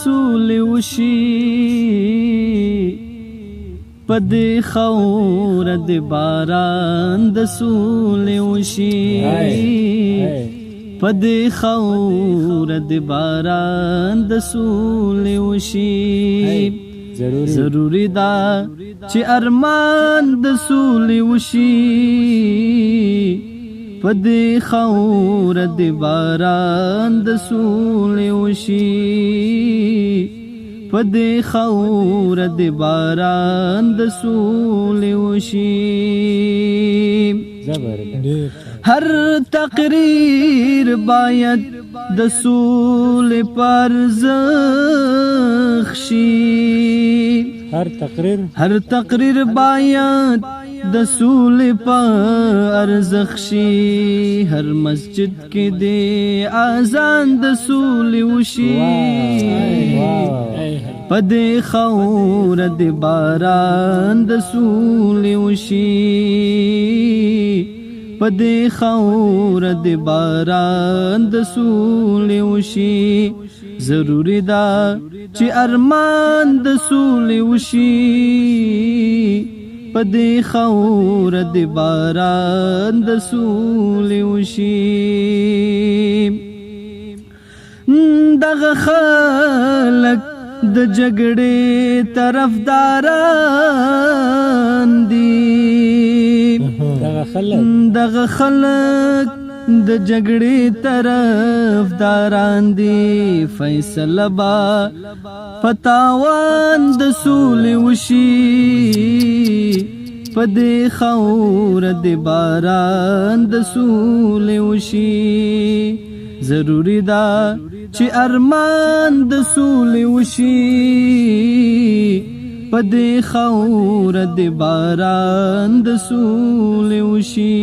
سولې وشي پدې خوره د باران د سولې وشي پدې خوره د باران د سولې وشي ضروري ده چې ارمان د سولې وشي پدې خوره د باران د سولې وشي پدې خوره د باران د سولې وشي هر تقریر باید د سولې پر ارزښت شي هر تقریر باید د سولې پر ارزښت شي هر مسجد کې د اذان د سولې وشي پدې خوره د باران د سولې وشي پدې خوره د باران د سولې وشي ضروري ده چې ارمان د سولې وشي پدې خوره د باران د سولې وشي دغه خلک د جګړې طرفداران دي دغه خلک د جګړې طرفداران دي فیصله با پتاوان د سولې وشي پدې خوره د باران د سولې وشي ضروري ده چې ارمان د سولې وشي پدې خوره د باران د سولې وشي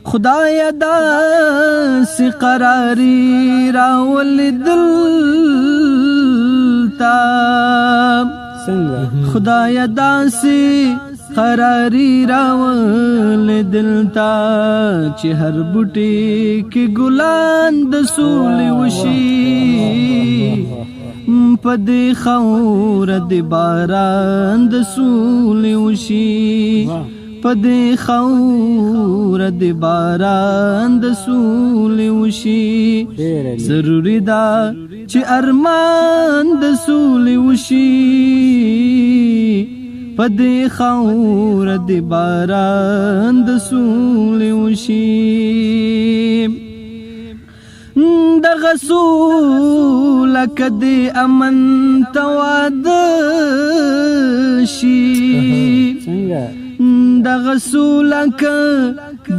خدایا داسې قراري راولې دلتا خدایا داسې قراري راولې دلتا چې هر بوټي کې ګلان د سولې وشي پدې خوره د باران د سولې وشي پدې خوره د باران د سولې وشي ضروري ده چې ارمان د سولې وشي پدې خوره د باران د سولې وشي دغه سوله که د امن تواده شي دغه سوله که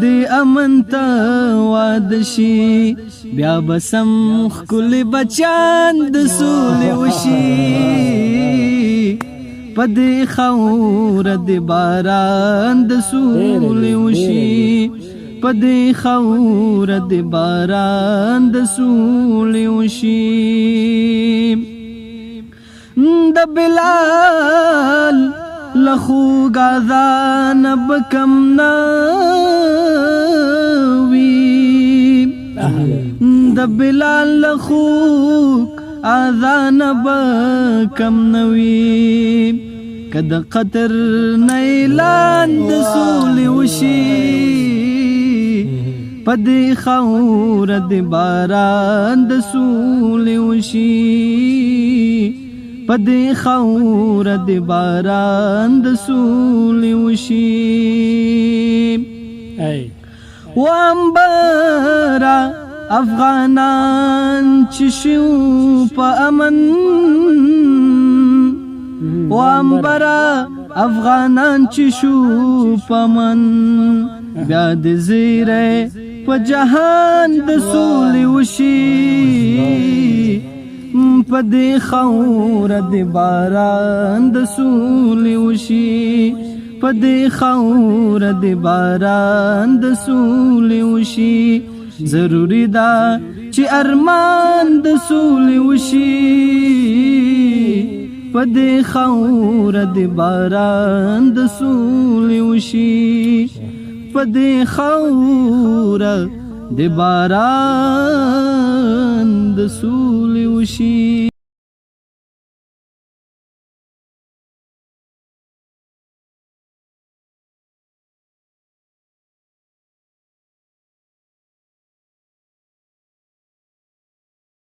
د امن تواده شي بیا به سم ښکلي بچیان د سولې وشي پدې خوره د باران د سولې وشي پدې خوره د باران د سولې وشي د بلال لخوږ اذان به کم نه وي د بلال لخوږ اذان به کم نه وي که د قطر نه اعلان د سولې وشي پدې خوره د باران د سولې وشي پدې خوره د باران د سولې وشي وامبرا افغانان چې شو په امن وامبرا افغانان چې شو په امن بیا د زیره په جهان د سولې وشي پدې خوره د باران د سولې وشي پدې خوره د باران د سولې وشي ضروري ده چې ارمان د سولې وشي پدې خوره د باران د سولې وشي پدې خوره د باران د سولې وشي.